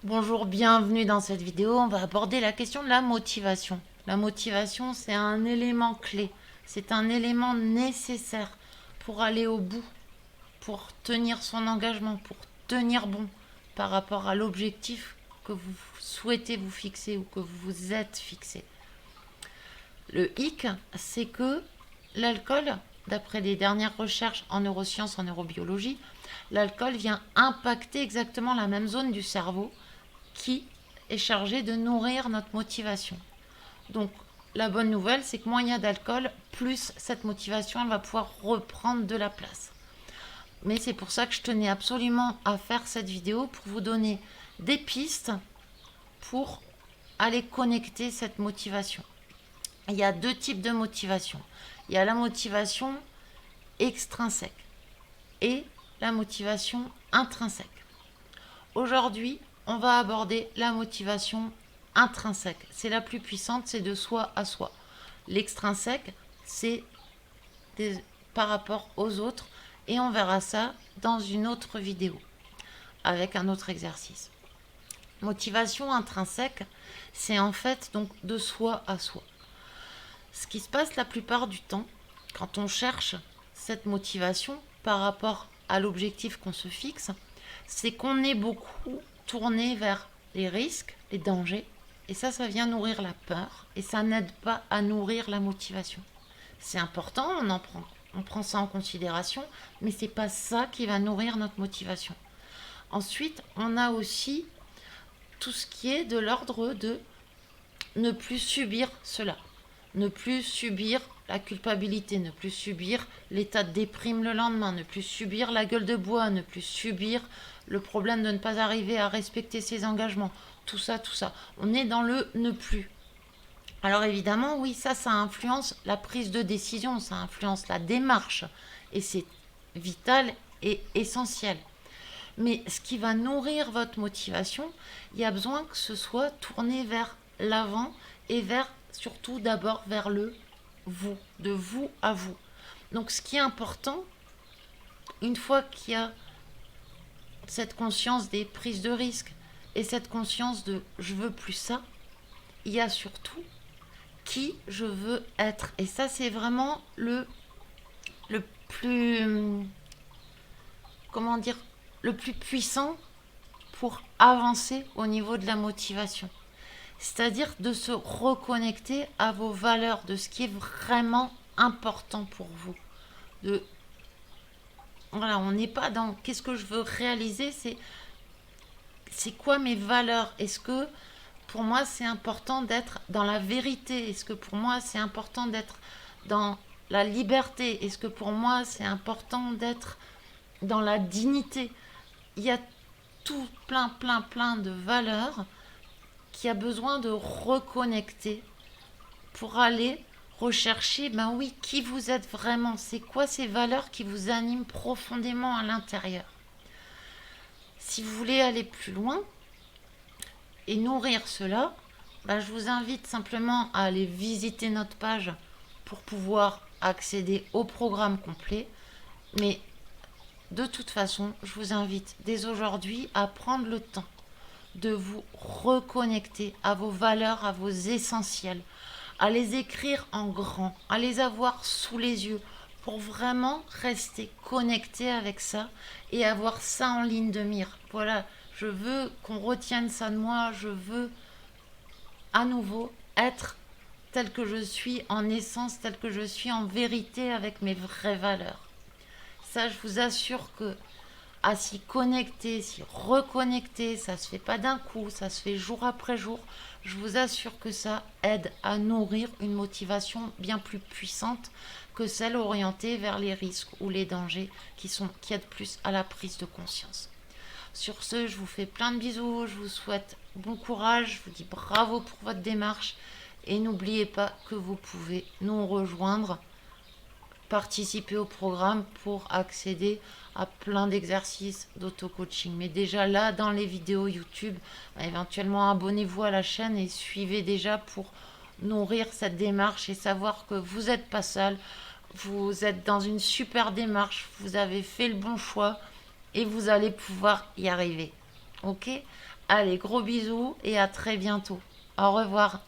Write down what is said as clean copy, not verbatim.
Bonjour, bienvenue dans cette vidéo. On va aborder la question de la motivation. La motivation, c'est un élément clé. C'est un élément nécessaire pour aller au bout, pour tenir son engagement, pour tenir bon par rapport à l'objectif que vous souhaitez vous fixer ou que vous vous êtes fixé. Le hic, c'est que l'alcool, d'après les dernières recherches en neurosciences, en neurobiologie, l'alcool vient impacter exactement la même zone du cerveau qui est chargée de nourrir notre motivation. Donc, la bonne nouvelle, c'est que moins il y a d'alcool, plus cette motivation elle va pouvoir reprendre de la place. Mais c'est pour ça que je tenais absolument à faire cette vidéo pour vous donner des pistes pour aller connecter cette motivation. Il y a deux types de motivation. Il y a la motivation extrinsèque et la motivation intrinsèque. Aujourd'hui, on va aborder la motivation intrinsèque. C'est la plus puissante, c'est de soi à soi. L'extrinsèque, c'est par rapport aux autres et on verra ça dans une autre vidéo avec un autre exercice. Motivation intrinsèque, c'est en fait donc de soi à soi. Ce qui se passe la plupart du temps, quand on cherche cette motivation par rapport à l'objectif qu'on se fixe, c'est qu'on est beaucoup tourné vers les risques, les dangers, et ça vient nourrir la peur, et ça n'aide pas à nourrir la motivation. C'est important, on prend ça en considération, mais c'est pas ça qui va nourrir notre motivation. Ensuite, on a aussi tout ce qui est de l'ordre de ne plus subir cela. Ne plus subir la culpabilité, ne plus subir l'état de déprime le lendemain, ne plus subir la gueule de bois, ne plus subir le problème de ne pas arriver à respecter ses engagements. Tout ça, tout ça. On est dans le ne plus. Alors évidemment, oui, ça influence la prise de décision, ça influence la démarche. Et c'est vital et essentiel. Mais ce qui va nourrir votre motivation, il y a besoin que ce soit tourné vers l'avant et vers surtout d'abord vers le vous, de vous à vous. Donc ce qui est important, une fois qu'il y a cette conscience des prises de risque et cette conscience de je veux plus ça, il y a surtout qui je veux être. Et ça c'est vraiment le plus, comment dire, le plus puissant pour avancer au niveau de la motivation. C'est-à-dire de se reconnecter à vos valeurs, de ce qui est vraiment important pour vous. Voilà, on n'est pas dans qu'est-ce que je veux réaliser, c'est quoi mes valeurs. Est-ce que pour moi c'est important d'être dans la vérité? Est-ce que pour moi c'est important d'être dans la liberté? Est-ce que pour moi c'est important d'être dans la dignité? Il y a tout plein de valeurs qui a besoin de reconnecter pour aller rechercher, ben oui, qui vous êtes vraiment. C'est quoi ces valeurs qui vous animent profondément à l'intérieur. Si vous voulez aller plus loin et nourrir cela, ben je vous invite simplement à aller visiter notre page pour pouvoir accéder au programme complet. Mais de toute façon, je vous invite dès aujourd'hui à prendre le temps de vous reconnecter à vos valeurs, à vos essentiels, à les écrire en grand, à les avoir sous les yeux pour vraiment rester connecté avec ça et avoir ça en ligne de mire. Voilà, je veux qu'on retienne ça de moi, je veux à nouveau être tel que je suis en essence, tel que je suis en vérité avec mes vraies valeurs. Ça, je vous assure que à s'y connecter, s'y reconnecter, ça se fait pas d'un coup, ça se fait jour après jour. Je vous assure que ça aide à nourrir une motivation bien plus puissante que celle orientée vers les risques ou les dangers qui aident plus à la prise de conscience. Sur ce, je vous fais plein de bisous, je vous souhaite bon courage, je vous dis bravo pour votre démarche et n'oubliez pas que vous pouvez nous rejoindre, participer au programme pour accéder à plein d'exercices d'auto-coaching. Mais déjà là, dans les vidéos YouTube, éventuellement abonnez-vous à la chaîne et suivez déjà pour nourrir cette démarche et savoir que vous n'êtes pas seul, vous êtes dans une super démarche, vous avez fait le bon choix et vous allez pouvoir y arriver. Ok? Allez, gros bisous et à très bientôt. Au revoir.